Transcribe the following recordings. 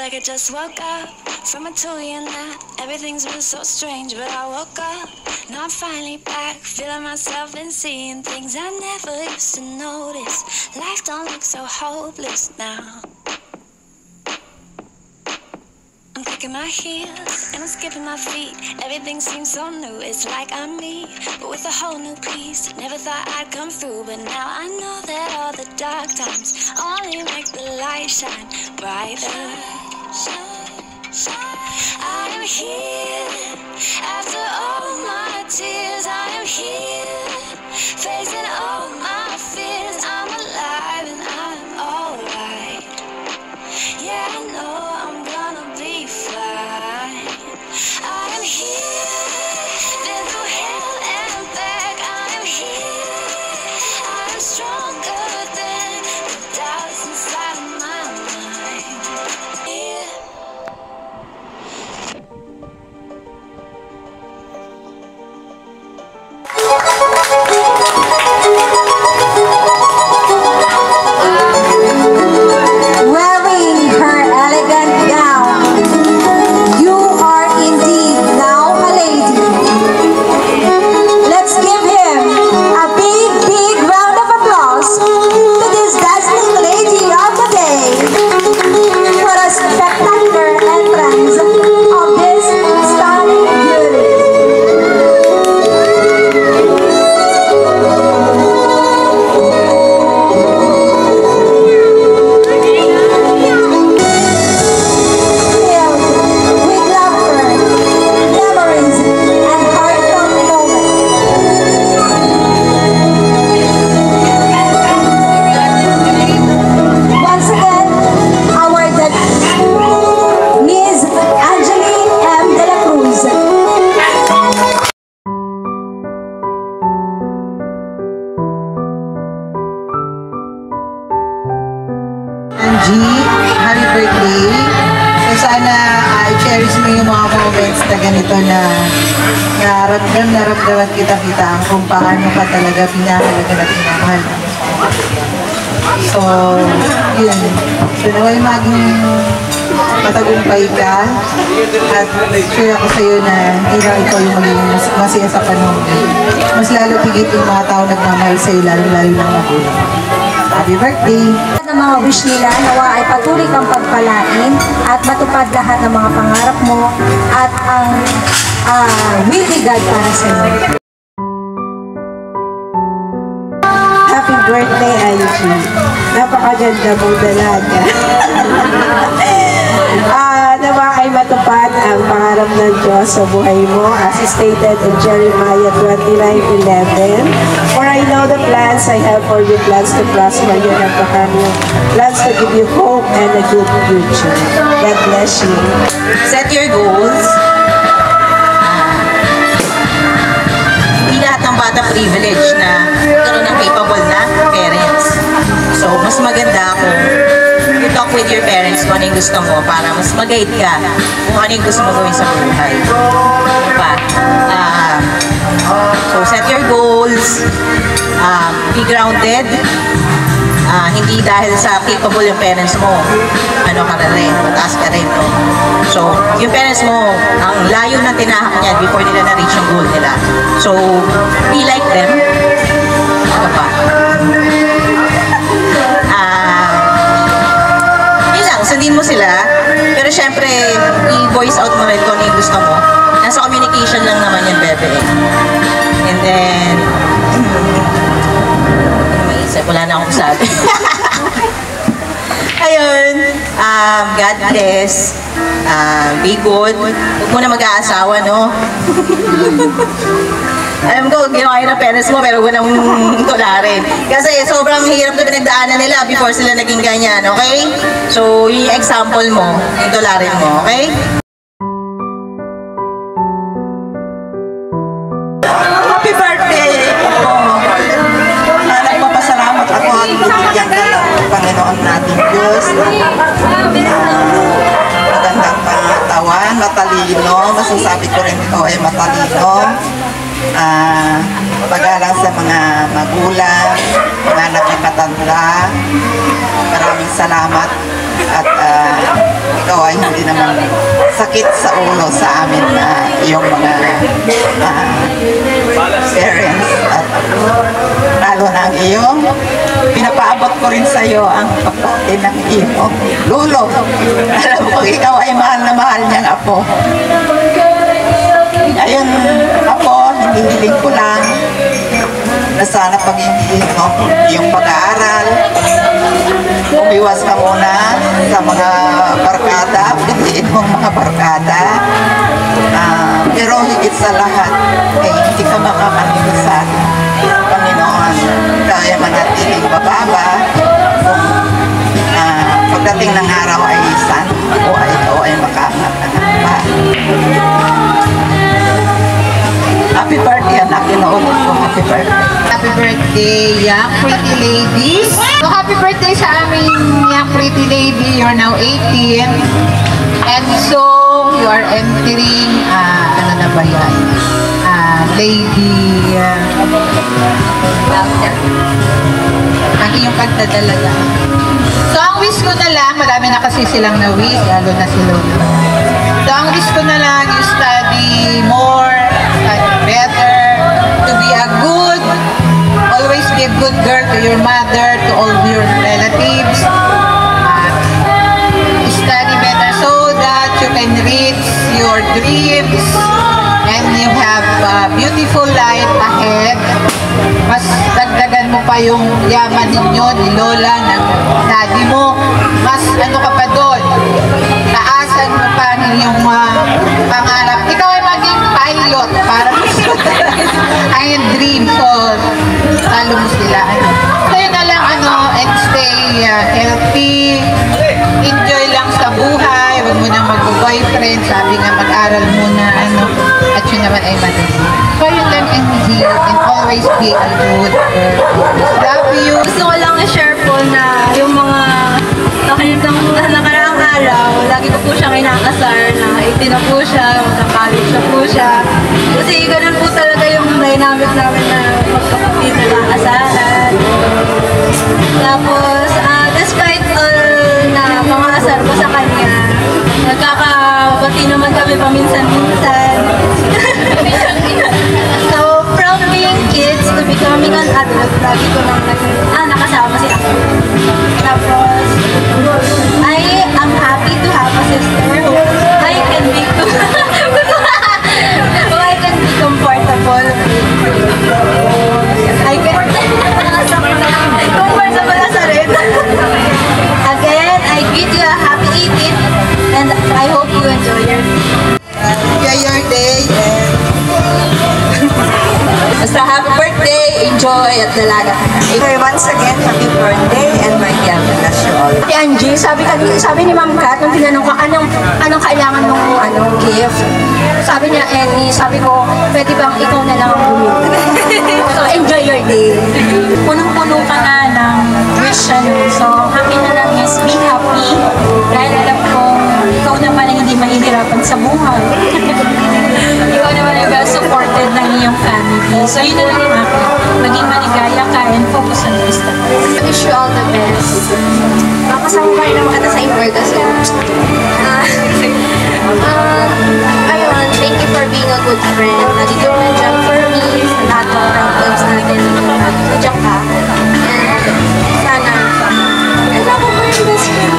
like I just woke up from a 2-year nap. Everything's been so strange, but I woke up. Now I'm finally back, feeling myself and seeing things I never used to notice. Life don't look so hopeless now. I'm kicking my heels and I'm skipping my feet. Everything seems so new, it's like I'm me, but with a whole new piece. Never thought I'd come through, but now I know that all the dark times only make the light shine brighter. I am here after all my tears. I am here facing all my fears. I'm alive and I'm alright. Yeah, I know I'm gonna be fine. I am here, been through hell and back. I am here, I am stronger than the doubts inside of my mind. Here. Wearing her elegant gown, you are indeed now a lady. Let's give him a big round of applause to this dazzling lady of the day for a spectacular entrance of this stunning beauty. Happy birthday. So sana i-cherish mo yung mga moments na ganito na naramdaman kita kung paano ka talaga pinahalaga na pinamahal. So, yun. So, naway maging matagumpay ka at share ako sa'yo na hindi lang ikaw yung magiging masaya sa panahon. Mas lalo tigit yung mga tao nagmamahal sa'yo, lalo-lalo ng magulang. Happy birthday! Ang mga wish nila, nawa ay patuloy kang pagpalain at matupad lahat ng mga pangarap mo at ang will be God para sa iyo. Happy birthday, Angie. Napakaganda mong dalaga. Nawa ay matupad ang pangarap ng Diyos sa buhay mo as stated in Jeremiah 29:11. For I know the plans I have for you, plans to prosper you and to harm you, plans to give you hope and a good future. God bless you. Set your goals. Hindi lahat ng bata privilege na karoon ng capable na parents. So, mas maganda kung you talk with your parents kung ano yung gusto mo para mas mag-guide ka kung ano yung gusto mo gawin sa buhay. Diba? So, set your goals. Be grounded. Hindi dahil sa capable yung parents mo, ano ka na rin, mataas ka rin. No? So, yung parents mo, ang layo na tinahak niya before nila na-reach yung goal nila. So, be like them. Ano pa? Sundin mo sila, pero syempre, i-voice out mo rin kung ano yung gusto mo. Nasa communication lang naman yan, bebe. And then, maisip, wala na akong sabi. Ayun, God bless, be good, huwag mo na mag-aasawa, no? Alam ko, ginawa yun ng parents mo, pero huwag nang tularin. Kasi sobrang hirap na pinagdaanan nila before sila naging ganyan, okay? So, yung example mo, yung tularin mo, okay? Happy birthday! Nagpapasalamat ako at bibigyan ka ng Panginoon natin Diyos. Magandang pangatawan, matalino. Masasabi ko rin ito ay matalino. Pag-aaral sa mga magulang, mga nakikatanda. Maraming salamat at ikaw ay hindi naman sakit sa ulo sa amin na iyong mga parents at lalo na ang iyong pinapaabot ko rin sa iyo ang pagkain ng iyong lulo. Alam mo, ikaw ay mahal na mahal niyang apo. Ayun, ako, hinihiling ko lang na sana pag-ibigin mo yung pag-aaral. Umiwas ka muna sa mga barkada, piliin mong mga barkada. Pero higit sa lahat, hindi ka makakalimutan sa Panginoon. Kaya manatiling bababa kung pagdating ng araw ay sana o ay ikaw ay makaangat ka ng pa. Happy birthday, anak. Inuulit ko. Happy birthday. Happy birthday, young pretty ladies. So, happy birthday sa aming young pretty lady. You're now 18. And so, you are entering, ano na ba yan? Lady, ang iyong kanta talaga. So, ang wish ko na lang, marami na kasi silang na-wish, lalo na si Lola. So, ang wish ko na lang, you study more, study better, to be a good, always be a good girl to your mother, to all your relatives. Study better so that you can reach your dreams and you have a beautiful life ahead. Mas dagdagan mo pa yung yaman ninyo ni Lola, ng daddy mo. Mas ano ka pa doon, taasan mo pa yung pangarap. Ikaw ay maging pilot para ang dream. So, talo mo sila. So, yun na lang, and stay healthy. Enjoy lang sa buhay. Huwag mo nang mag-boyfriend. Sabi nga, mag-aral muna, at yun naman ay madali. So, yun lang, and heal, and always be a good girl. Love you. Gusto ko lang i-share po na yung mga nakaraang araw, lagi ko po siyang inakasar na 18 na po siya, magka-college na po siya. Kasi ganun po talaga yung dynamic namin na magkapatid na nakasaran. Tapos, despite all na mga asar ko sa kanya, nagkakabati naman kami paminsan-minsan. So, from being kids to becoming an adult, lagi ko nang nakasama si ako. Tapos, I am happy to have a sister who I can be comfortable. I can comfortable na sa rin. Again, I greet you a happy 18th and I hope you enjoy your day. Basta happy birthday, enjoy at dalaga. Okay, once again, happy birthday and my God bless you all. Si Angie, sabi ni Ma'am Kat, nung tinanong ko, anong kailangan mong gift? Sabi niya, sabi ko, pwede bang ikaw na lang ang bumili? So, enjoy your day. Punong-puno ka na ng wish, So, happy na lang is be happy. Dahil alam ko, ikaw naman ay hindi mahihirapan sa buhay. Ikaw naman ay well-supported ng iyong family. So, yun na lang yung akin. Maging maligaya ka and focus on your studies. I wish you all the best. Makasama ka rin naman kita sa Imberga. So, ayun, thank you for being a good friend. Nandito ka dyan for me sa lahat ng problems natin. Nandiyan ka. And sana, alam ko ba yung best friend?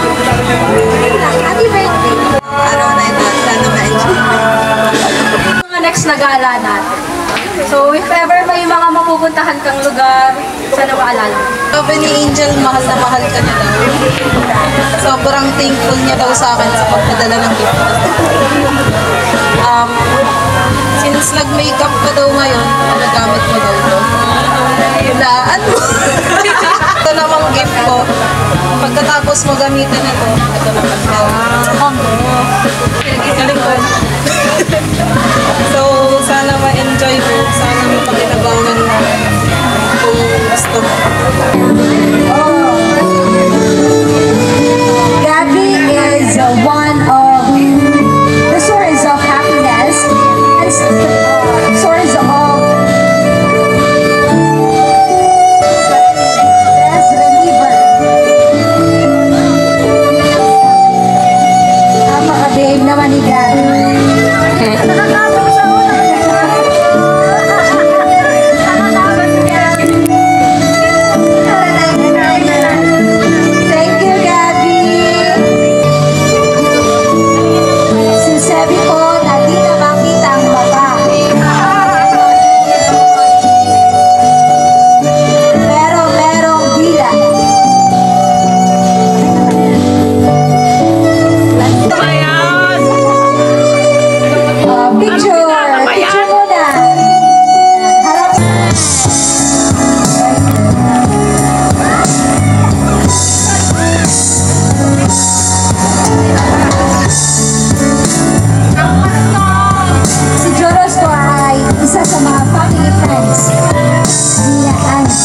Happy birthday. Araw na ito, sana ma-enjoy. Mga next na gala natin. So, if ever may mga mapupuntahan kang lugar, sana maalala. Sabi ni Angel, mahal na mahal ka niya daw. Sobrang thankful niya daw sa akin sa pagpadala ng gift. Since nag-makeup ka daw ngayon, nagamit mo daw ito. Hulaan mo. Ito namang gift ko. Pagkatapos mo gamitin ito, ito naman daw. So, sana ma-enjoy mo. Sana mapaginabangan mo kung gusto mo. Gabby is one of the source of happiness and source of stress reliever. family friends. Dia Ange.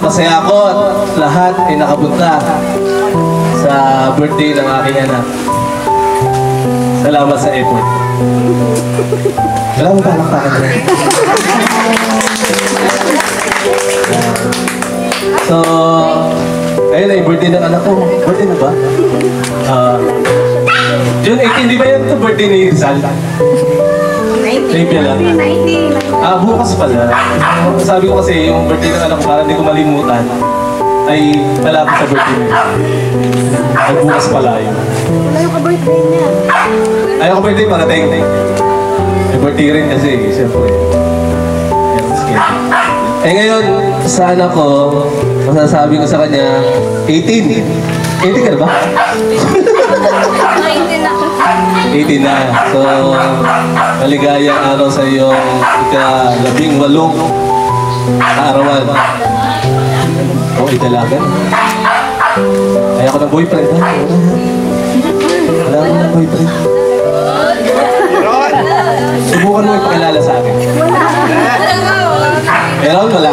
Masaya ako at lahat ay nakapunta sa birthday ng aking anak. Salamat sa effort. Salamat pa naktakan mo. So, ayun ay birthday ng anak ko. Birthday na ba? June 18, di ba yan ito birthday ni Rizal? Trivia lang. Bukas pala. Sabi ko kasi yung birthday ng anak ko para hindi ko malimutan ay malapit sa birthday niya. Ay bukas pala yun. Wala yung ka-birthday niya. Ayaw ko birthday para teng. May birthday rin kasi, siyempre. Eh ngayon, sa anak ko, masasabi ko sa kanya, 18. 18 ka na ba? 18 na. So, maligayang araw sa iyong ika-18 kaarawan. O, italagan. Ay, ako ng boyfriend, ha? Wala ako ng boyfriend. Subukan mo ipakilala sa akin. Meron, wala.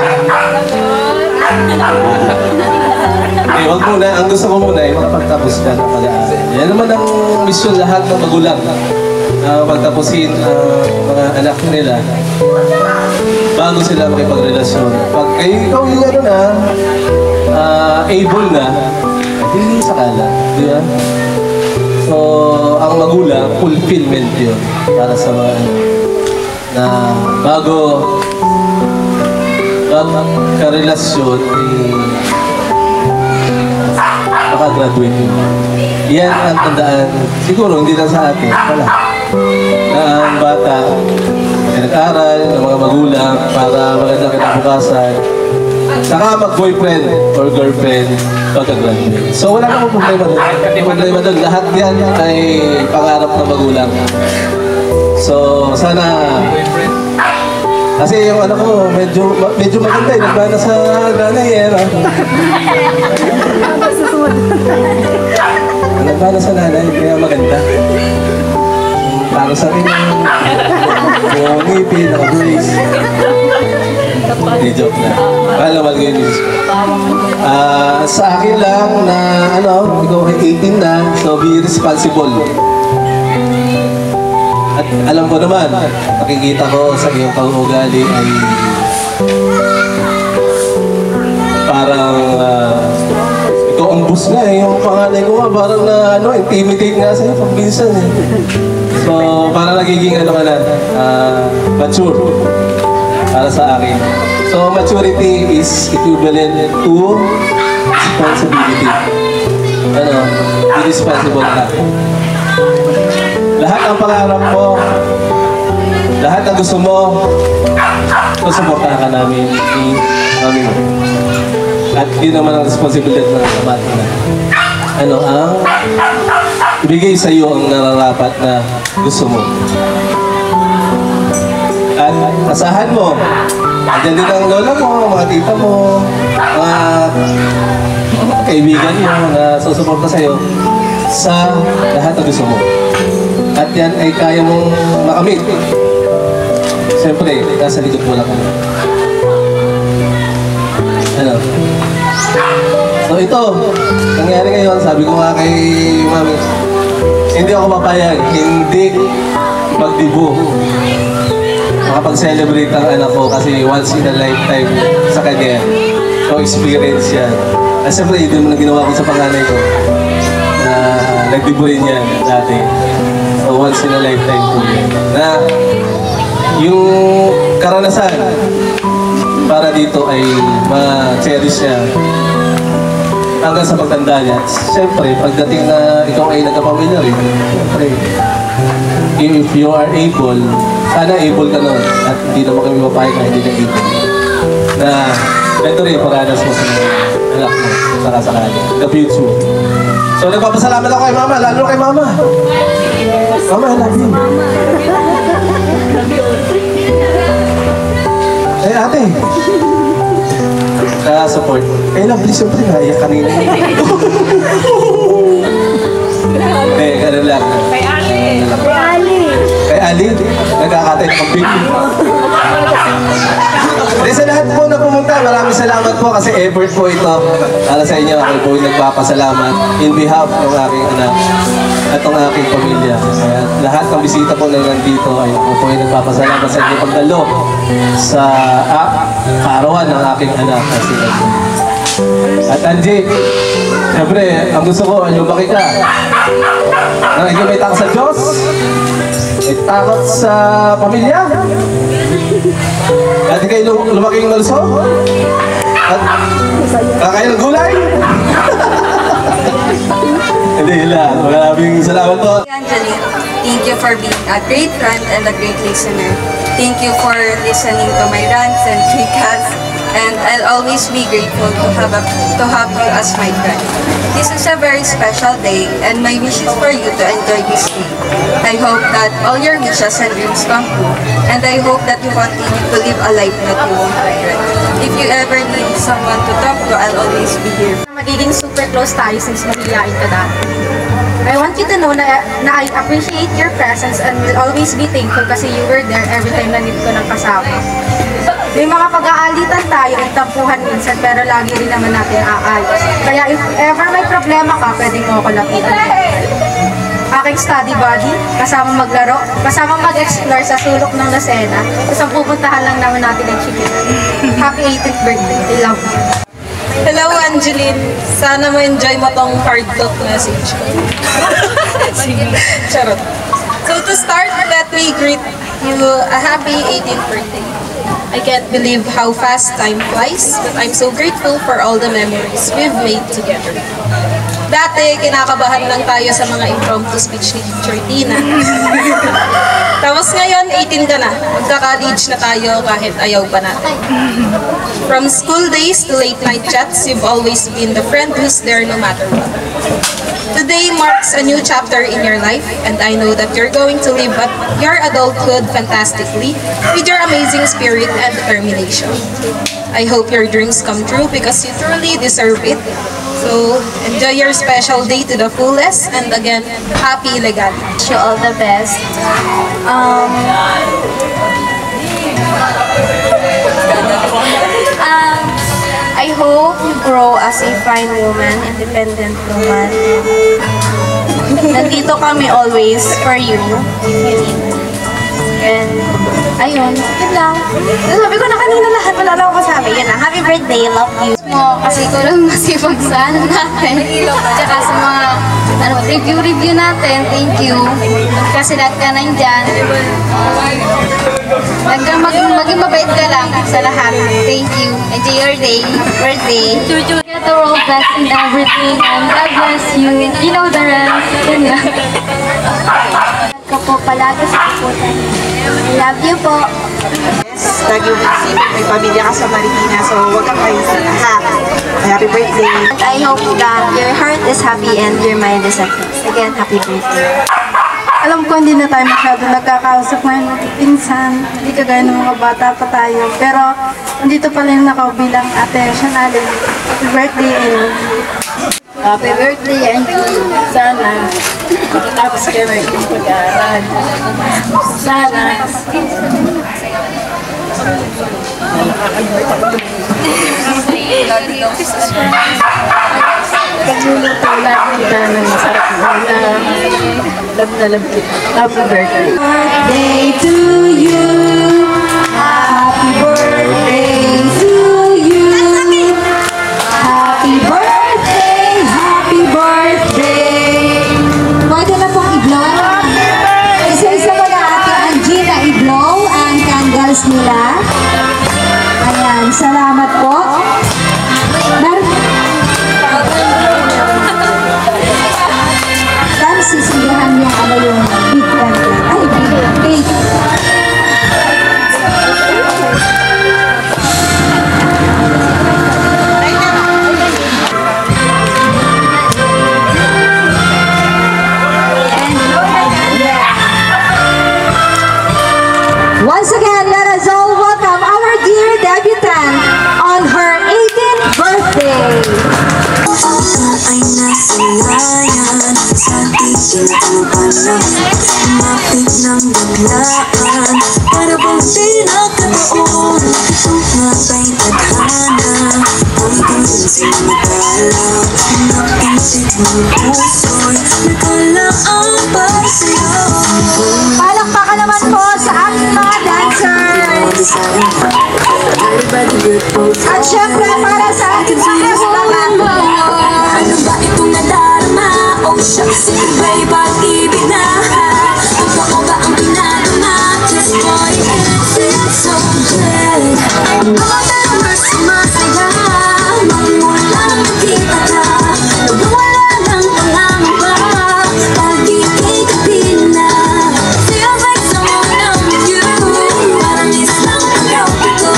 Eh, wag muna. Ang gusto ko muna ay makapagtapos ka ng pag-aaral. Yan naman ang misyon lahat ng magulang. Pagtapusin ang mga anak nila bago sila makipagrelasyon. Pag ikaw yung ano na, able na, hindi sakala. Di ba? So, ang magulang, fulfillment yun para sa mga na bago karelasyon pagka-graduate mo. Yan ang tandaan, siguro hindi lang sa atin, wala. Na ang bata, nag-aral, ng mga magulang, para magandang kinabukasan, saka mag-boyfriend or girlfriend pagka-graduate. So wala namang problema doon. Problema doon, lahat yan ay pangarap ng magulang. So sana, kasi yung anak ko, medyo maganda eh. Nagbana sa nanay eh. Nagbana sa nanay, kaya maganda. Para sa rin yung ngipin, naka-brace. Hindi, joke na. Kala mag-inis. Sa akin lang na, ikaw ay 18 na, so be responsible. At alam ko naman, nakikita ko sa iyong pag-uugali ay parang ikaw ang boss nga eh. Yung pangalan ko nga parang intimidate nga sa'yo pag minsan eh. So parang nagiging ka na, mature para sa akin. So maturity is equivalent to responsibility. Be responsible ka. Lahat ng pangarap mo, lahat ng gusto mo, susuportahan ka namin ni Mami mo. At yun naman ang responsibilidad ng kamat na. Ang ibigay sa iyo ang nararapat na gusto mo. At asahan mo, andyan din ang lola mo, mga tita mo, mga kaibigan mo na susuporta sa iyo sa lahat ng gusto mo. At yan ay kaya mong makamit. Siyempre, nasa likod mo lang kami. So ito, nangyari ngayon, sabi ko nga kay Mami, hindi ako papayag, hindi magdibo. Makapag-celebrate ang anak ko kasi once in a lifetime sa kanya. So experience yan. At siyempre, ito mo na ginawa ko sa panganay ko. Na nagdibo rin yan dati. So once in a lifetime po yun. Na yung karanasan para dito ay ma-cherish niya hanggang sa pagtanda niya. Siyempre, pagdating na ikaw ay nagkapamilya rin, siyempre, if you are able, sana able ka nun at hindi naman kami mapahig na hindi na able. Na ito rin, paranas mo sa anak mo, saka sa kanya, the future. So, nagpapasalamat ako kay Mama, lalo kay Mama. Mama, I love you. Eh, ate. Support. Eh, love, please, siyempre, naiyak kanina. Hindi, ganun lang. Kay Ali. Kay Ali, nagkakatay ng pambing. Hindi, sa lahat po na pumunta, maraming salamat po kasi effort po ito para sa inyo. Ako po yung nagpapasalamat in behalf ng aking anak at ng aking pamilya. Kaya lahat ng bisita po na nandito ay ako po yung nagpapasalamat sa inyo pagdalo sa kaarawan ng aking anak. At Angie, siyempre, ang gusto ko, lumaki ka. Hindi may takot sa Diyos, may takot sa pamilya. At kayo lumaking malusog. At kakain ng gulay. Hindi lang. Maraming salamat po. Angeline, thank you for being a great friend and a great listener. Thank you for listening to my rants and chicas. And I'll always be grateful to have you as my friend. This is a very special day, and my wish is for you to enjoy this day. I hope that all your wishes and dreams come true, and I hope that you continue to live a life that you won't regret. If you ever need someone to talk to, I'll always be here. Magiging super close tayo since mahihiyain ka dati. I want you to know na I appreciate your presence and will always be thankful kasi you were there every time na need ko ng kasama. May mga pag-aalitan tayo at tampuhan minsan pero lagi rin naman natin aayos. Kaya if ever may problema ka, pwedeng mo ako lapitan. Aking study buddy, kasama maglaro, kasama mag-explore sa sulok ng Lucena, tapos ang pupuntahan lang naman natin ng chicken. Happy 18th birthday. I love you. Hello, Angeline. Sana ma-enjoy mo tong heartfelt message. Charot. So to start, let me greet you a happy 18th birthday. I can't believe how fast time flies, but I'm so grateful for all the memories we've made together. Dati, kinakabahan lang tayo sa mga impromptu speech ni Teacher Tina. Tapos ngayon, 18 ka na. Magka-college na tayo kahit ayaw pa natin. From school days to late night chats, you've always been the friend who's there no matter what. Today marks a new chapter in your life, and I know that you're going to live your adulthood fantastically with your amazing spirit and determination. I hope your dreams come true because you truly deserve it. So, enjoy your special day to the fullest, and again, happy Legal. Wish you all the best. I hope you grow as a fine woman, independent woman. Nandito kami always for you, if you need. And, ayun, yun lang. Sabi ko na kanina lahat, wala lang ako kasabi. Yun lang, happy birthday, love you. Kasi ito lang masipag sa ano natin. Tsaka sa mga review natin, thank you. Kasi lahat ka nandyan. Maging mabait ka lang sa lahat. Thank you. Enjoy your day, birthday. Get the world best in everything, and God bless you. You know the rest. Yun lang. Ka po palagi sa puputan. I love you po. Yes, lagi mo may pamilya ka sa Marikina, so huwag kang kaisa ha. Happy birthday. I hope that your heart is happy and your mind is at peace. Again, happy birthday. Alam ko hindi na tayo masyado nagkakausap ngayon magpipinsan, hindi kagaya ng mga bata pa tayo. Pero nandito pa rin ako bilang ate Shanali. Happy birthday, and happy birthday, and sana matapos kayo ng iyong pag-aaral. Sana pagluluto lang kita ng masarap na love na love kita. Happy birthday. Birthday to you. Happy birthday to you. Happy birthday, happy birthday. Pwede na pong i-blow. Isa-isa mo na Ate Angie na i-blow ang candles nila. Ayan, salamat po. Sisigahan niya ano yung big candle. Ay, big. Once again, let us all welcome our dear debutante on her 18th birthday. Ay nasalayan sa tingin ko pala umapit ng biglaan para bang di nakataon ito nga ba'y tadhana ang gusin magalaw napisit ng puso'y nagkalaang para sa'yo. Palakpakan naman po sa ating mga dancers at syempre para sa ating mga ano ba itong nadarama? Oh shucks, iba'y pag-ibig na totoo ba ang pinadama? Just boy, it feels so good. Ang bawat mas sumasaya magmula nang nakita ka wala ng pangangamba pag-ibig kapil na feels like someone I'm with you parang isang pag-tropiko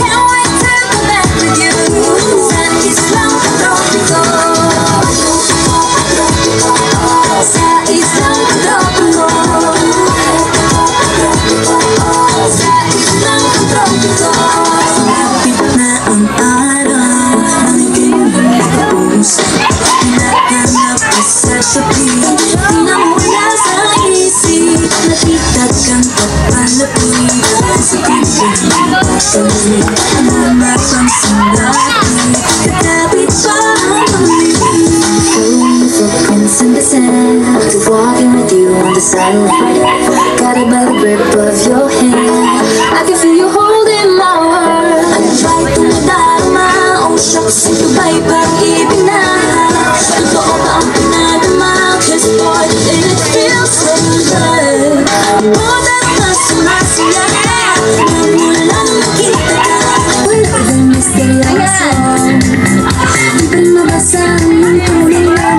can't wait to go back with you sana isang pag-tropiko sa isang pag-tropiko sa isang pag-tropiko lapit na ang araw nakikinig ang puso hinahanap ka sa tabi di na mula sa isip nakita kang papalapit sa kanya pagkalit lumapang sinabi kakapit pa ang pamili following the footprints in the sand walking with you on the sidewalk guided by the grip of your hand I can feel you holding my world ano ba itong nadarama oh shucks ito ba'y pag-ibig na totoo ba ang pinadama just boy it feels so good bawat mas sumasaya nagmula nang nakita ka wala kang misteryoso di ba mabasa ang tulong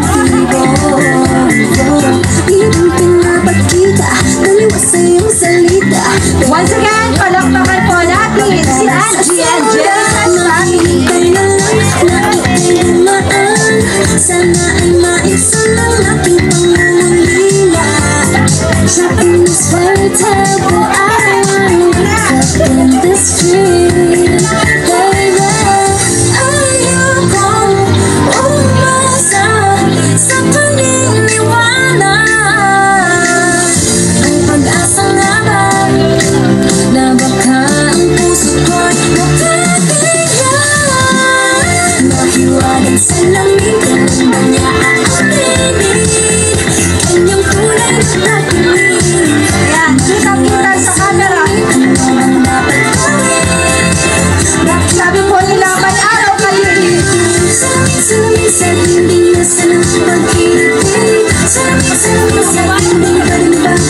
Salamin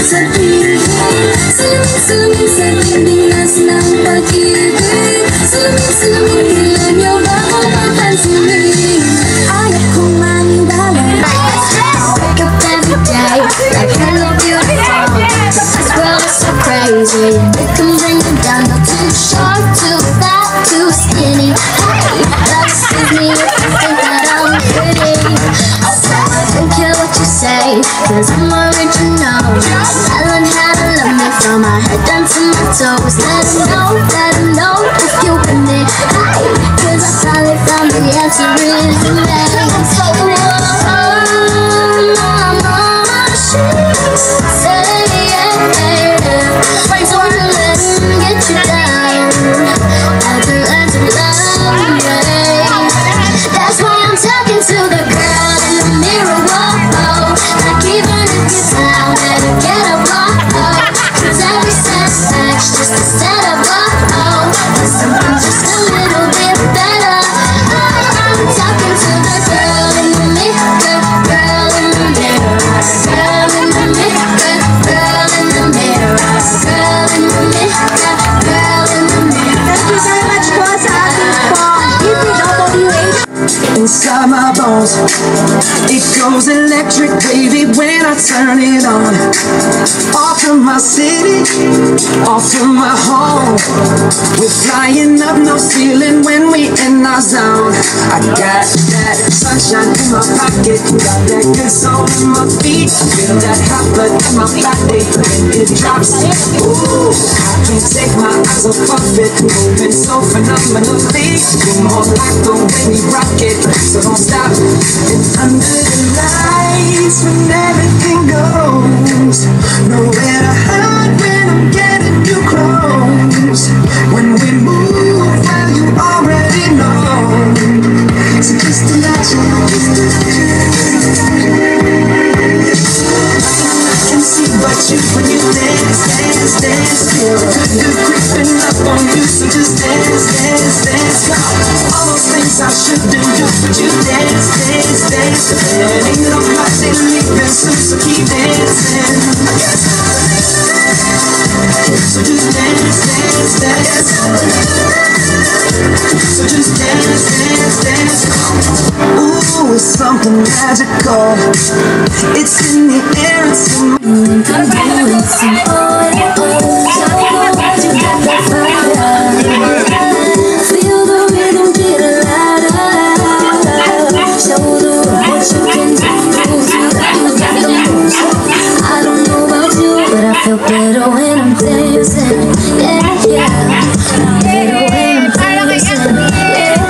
sa tingin, salamin sa tindinas ng pag-ibig. Salamin, kailan niyo ba ako papansinin? Ayaw kong maniwala. Wake up every day like hello beautiful. This world is so crazy. It can bring you down, not too short, too fat, too skinny. Hey, that excuse me if you think that I'm pretty. I don't care what you say, 'cause I'm original. I learned how to love me from my head down to my toes. Let them know if you with me. Hey, 'cause I finally found the answer is the name. Mama, she say yeah. Don't let them get you down. Let them love me. That's why I'm talking to the girl in the mirror. Whoa, like even if you down, better get up. Whoa, 'cause every setback's just a setup. Whoa, there's something just a little bit better. I'm talking to the girl in the mirror, girl in the mirror, girl in the mirror, girl in the mirror, girl in the mirror, girl in the mirror. Thank you very much po sa ating pong DPWH. Inside my bones, it goes electric, baby, when I turn it on. Off from my city, off from my home. We're flying up, no ceiling when we in our zone. I got that sunshine in my pocket, got that good soul in my feet. Feel that hot blood in my body when it drops. Ooh, I can't take my eyes off of it, moving so phenomenally. You're more like the way we rock it, so don't stop. And under the lights, when everything goes, nowhere to hide when I'm getting you close. When we move, well, you already know. So just imagine, I can see but you when you dance, dance, dance. Feel good creeping up on you, so just dance, dance, dance. All those things I shouldn't do, but you dance, dance, dance. And ain't nobody leaving soon, so keep dancing. So just dance, dance, dance. So just dance, dance, dance. Ooh, it's something magical. It's in the air, it's in my Feel the rhythm get louder. Show the world what you can do. You got the moves. I don't know about you, but I feel better when I'm dancing. Yeah, yeah. Better when I'm dancing. Yeah, yeah.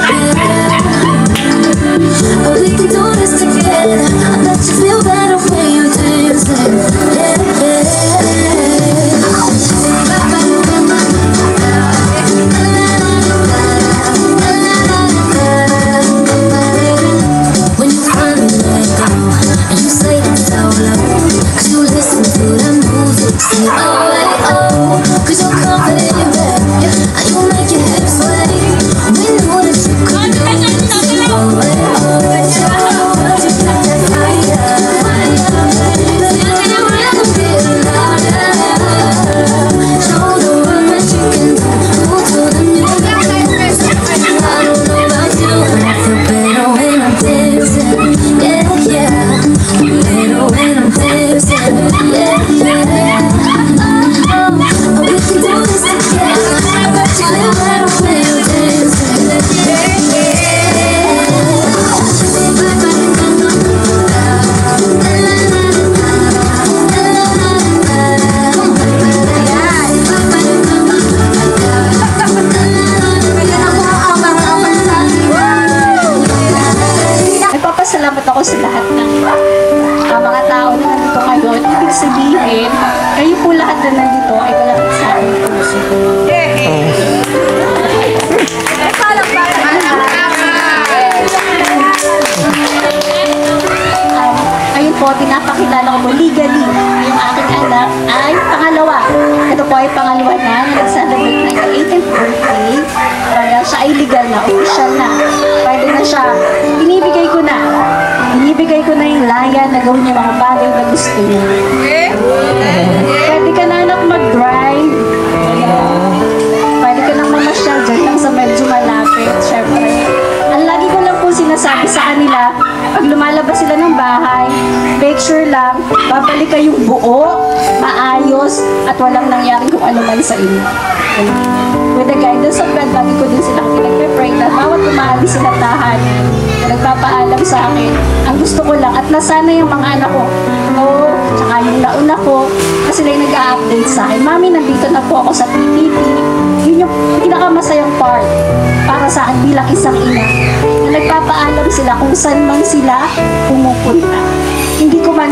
But we can do this together. I bet you feel better when you're dancing. Yeah, yeah. When you finally let go and you say it's so low, 'cause you listen to the music, say oh, hey, oh, 'cause you're confident, babe, and you make your hips sway. We know that you can do it, say oh, hey, oh, it's your heart, you got that fire, feel the rhythm get louder. Show the world what you can do to the music. I don't know about you, but I feel better when I'm dancing. Yeah, yeah. Better when I'm dancing. Yeah, yeah. Oh, we can do this together. I bet you feel better when you're dancing. Yeah, Nagpapasalamat ako sa lahat ng mga tao na nandito ngayon. Ibig sabihin, kayo po lahat na nandito ay kalapit sa aking puso. Ayun po, po, pinapakilala ko po legally yung aking anak ay pangalawa. Ito po ay pangalawa na nag-celebrate na yung 18th birthday. Kaya siya ay legal na, official na. Pwede na siya. Binibigay ko na yung layan na gawin niya mga bagay na gusto niya. Pwede ka na anak mag-drive. Pwede ka nang mamasyal dyan lang sa medyo malapit. Siyempre, ang lagi ko lang po sinasabi sa kanila, pag lumalabas sila ng bahay, make sure lang, babalik kayong buo, maayos, at walang nangyaring kung ano man sa inyo. With the guidance of God, lagi ko din silang pinagpe-pray na bawat umaalis sila tahanan, nagpapaalam sa akin, ang gusto ko lang, at nasana yung mga anak ko, tsaka yung nauna ko, kasi sila yung nag-a-update sa akin, Mami, nandito na po ako sa PPP. Yun yung pinakamasayang part para sa akin bilang isang ina, na nagpapaalam sila kung saan man sila pumupunta. Hindi ko man,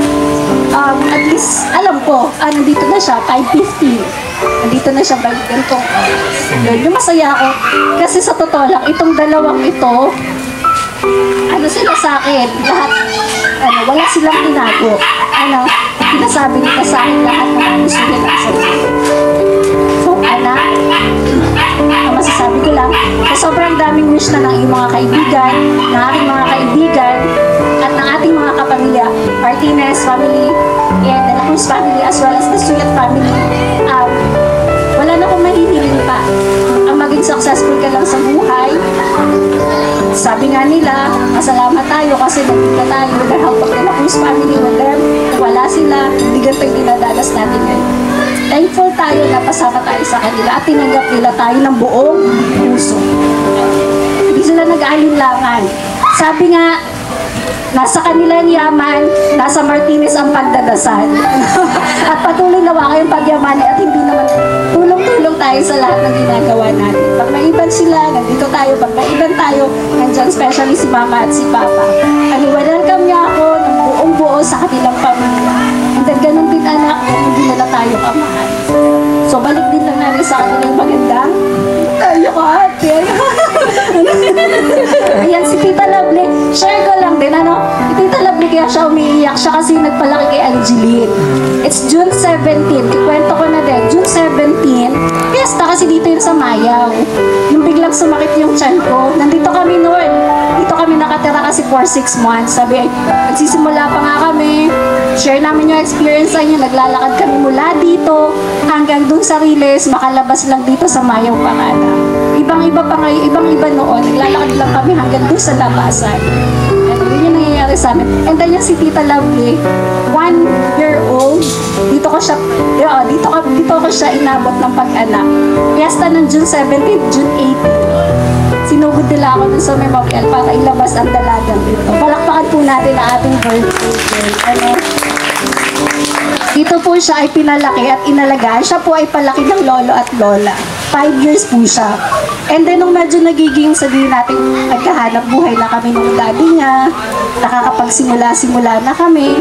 at least, alam ko, nandito na siya, 5:50. Nandito na siya, ganitong yung masaya ako. Kasi sa totoo lang, itong dalawang ito, sila sa akin, lahat, wala silang tinago. Pinasabi nila sa akin lahat ng gusto nila sa akin. So, anak, ang masasabi ko lang, sa sobrang daming wish na ng iyong mga kaibigan, ng aking mga kaibigan, at ng ating mga kapamilya, Martinez family, and the Cruz family, as well as the Suyat family, wala na akong mahihiling pa. Ang maging successful ka lang sa buhay. Sabi nga nila, masalamat tayo kasi nandito tayo with the help of the Cruz family with them. Wala sila, hindi ganito yung dinadanas natin ngayon. Thankful tayo na pasama tayo sa kanila at tinanggap nila tayo ng buong puso. Hindi sila nag-aalinlangan. Sabi nga, nasa kanila ang yaman, nasa Martinez ang pagdadasal. At patuloy nawa kayong pagyamanin at hindi naman tulong-tulong tayo sa lahat ng ginagawa natin. Pag may iban sila, nandito tayo. Pag may iban tayo, nandyan especially si Mama at si Papa. Welcome niya ako ng buong buo sa kanilang pamilya. And then ganun din anak, hindi nila tayo kamahal. So balik din lang namin sa kanilang magandang tayo ka ate. Ayan, si Tita Lovely. Share ko lang din, si Tita Lovely kaya siya umiiyak siya kasi nagpalaki kay Angeline. It's June 17. Kikwento ko na din. June 17. Fiesta kasi dito yun sa Mayaw. Yung biglang sumakit yung tiyan ko. Nandito kami noon. Dito kami nakatira kasi for 6 months. Sabi, nagsisimula pa nga kami. Share namin yung experience niya. Naglalakad kami mula dito hanggang dun sa Riles. Makalabas lang dito sa Mayaw Pangana. Ibang-iba pa ngayon, ibang-iba noon. Naglalakad lang kami hanggang dun sa labasan. Yun yung nangyayari sa amin. And then yung si Tita Lovely, 1 year old, dito ko siya inabot ng pag-anak. Fiesta ng June 17, June 18. Sinugod nila ako dun sa memorial para ilabas ang dalagang dito. Palakpakan po natin ang ating birthday. Dito po siya ay pinalaki at inalagaan. Siya po ay palaki ng lolo at lola. 5 years po siya. And then, nung medyo nagiging sabihin natin, nagkahanap buhay na kami ng daddy niya, nakakapagsimula-simula na kami.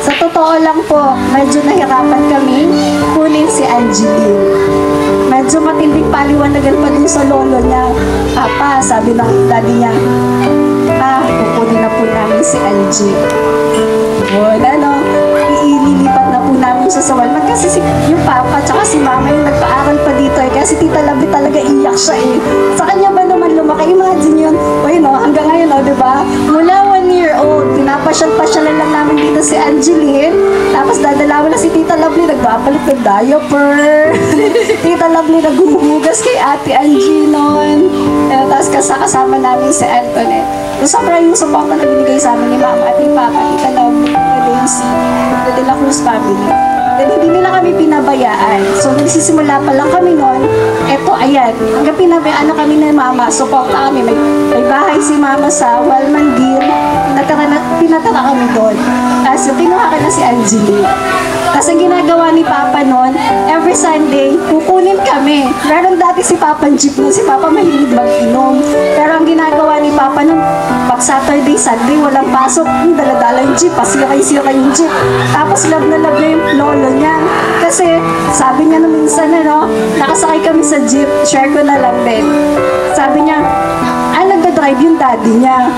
Sa totoo lang po, medyo nahirapan kami kunin si Angeline. Medyo matinding paliwanagan pa dun sa lolo niya. Papa, sabi ng daddy niya, kukunin na po namin si Angie. Ililipat na po namin siya sa Walmart kasi yung papa tsaka si mama yung nagpaaral pa dito kasi Tita Lovely talaga iyak siya sa kanya ba naman lumaki, imagine yun hanggang ngayon diba mula 1 year old pinapasyal-pasyalan lang namin dito si Angeline tapos dadalawa na si Tita Lovely nagbabalit ng diaper Tita Lovely naghuhugas kay Ate Angie noon tapos kasama namin si Antoinette sobra yung support na binigay sa amin ni Mama at ni Papa Tita Lovely the De La Cruz family. Then, hindi nila kami pinabayaan. So, nagsisimula pa lang kami noon. Eto, ayan. Hanggang pinabayaan na kami ng Mama. Suporta kami. May bahay si Mama sa Walmandin. Pinatara kami doon. Tapos, kinuha ka na si Angeline. Tapos, ang ginagawa ni Papa noon, every Sunday, kukunin kami. Meron dati si Papa jeep noon. Si Papa mahilig mag-inom. Pero ang ginagawa ni Papa noon, pag Saturday, Sunday, walang pasok. Dala-dala yung jeep. Pasira yung jeep. Tapos, love na yung lolo niya. Kasi, sabi niya nung minsan, nakasakay kami sa jeep. Share ko na lang din. Sabi niya, nagda-drive yung daddy niya.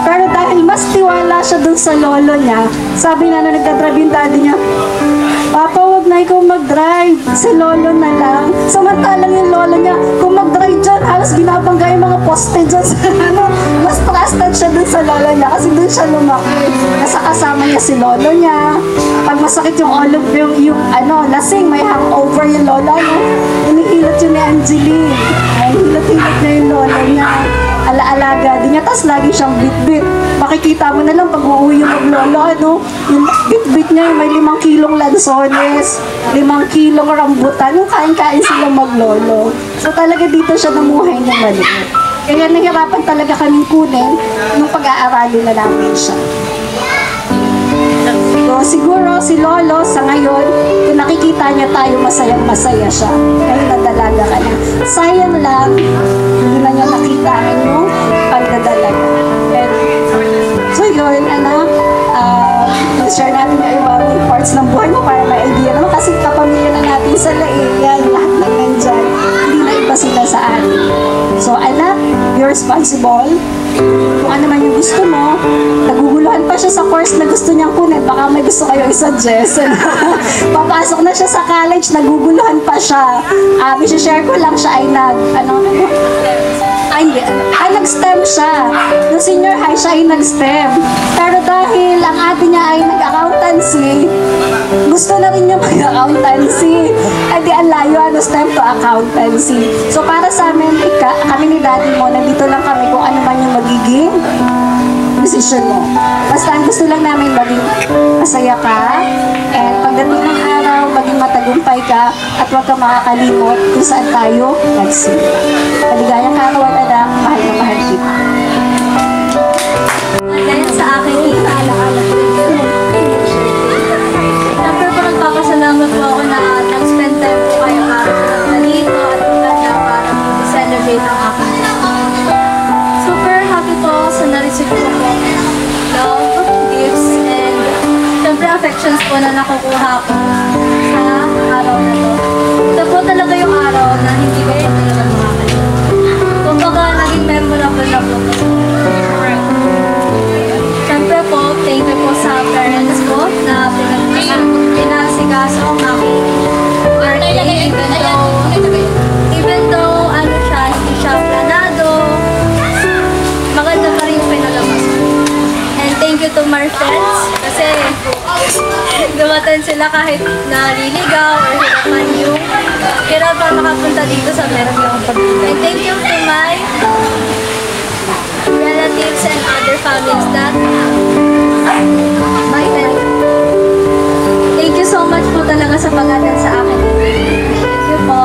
Pero dahil mas tiwala siya dun sa lolo niya, sabi na nagdadrive yung daddy niya, Papa, wag na ikaw mag-drive. Si lolo na lang. Samantalang yung lolo niya, kung mag-drive dyan, halos binabangga yung mga poste dyan sa mas trusted siya dun sa lolo niya kasi dun siya lumaki. Nasa kasama niya si lolo niya. Pag masakit yung lasing, may hangover yung lolo niya. Hinihilot yun ni Angeline. Ay, hilot-hilot niya yung lolo niya. Alaalaga din niya, tas lagi siyang bit-bit. Makikita mo na lang pag uuwi yung maglolo, yung bit-bit niya, yung may 5 kilong lansones, 5 kilong rambutan, yung kain-kain silang maglolo. So talaga dito siya namuhay ng maliit. Kaya nahirapan talaga kaming kunin nung pag-aaralin na namin siya. So, siguro si Lolo sa ngayon, kung nakikita niya tayo, masayang-masaya siya. Kahit nadalaga ka na. Sayang lang, hindi na niya nakita ang inyong pagdadalaga. So yun, share natin yung ibang parts ng buhay mo para may idea naman. Kasi kapamilya na natin sa laing, yan, lahat ng nandyan. Hindi na iba sila sa atin. So anak, be responsible. Kung ano man yung gusto mo, naguguluhan pa siya sa course na gusto niyang kunin, baka may gusto kayo i-suggest. Papasok na siya sa college, naguguluhan pa siya. Share ko lang siya ay nag-STEM siya. No senior high siya ay nag-STEM. Pero dahil ang ate niya ay nag-accountancy, gusto na rin niya mag-accountancy. Di ang layo, STEM to accountancy. So para sa amin, kami ni daddy mo, nandito lang kami kung ano man yung magiging decision mo. Basta ang gusto lang namin maging masaya ka, and pagdating ng araw, maging matagumpay ka, at huwag ka makakalimot kung saan tayo nagsimula. Maligayang kaarawan, anak, mahal na mahal kita. Dahil sa akin, alaala ko rin. Siyempre po nagpapasalamat po ako na nag-spend time po kayo para dito at maganda para celebrate ang aking super happy po sa na-receive ko po love, gifts, and siyempre affections po na nakukuha ko sa araw na to. Ito po talaga yung araw na hindi ko po talaga makakalimutan. Kumbaga, naging memorable na po ito. Siyempre po, thank you po sa parents ko na pinasikaso ang aking birthday. Even though ano siya, hindi siya planado, maganda pa rin yung pinalabas ko. And thank you to my friends kasi dumatan sila kahit naliligaw or hirapan yung para makapunta dito sa meron yung pagpunta. And thank you to my relatives and other families that my help. Thank you so much po talaga sa pag-attend sa akin. Thank you po.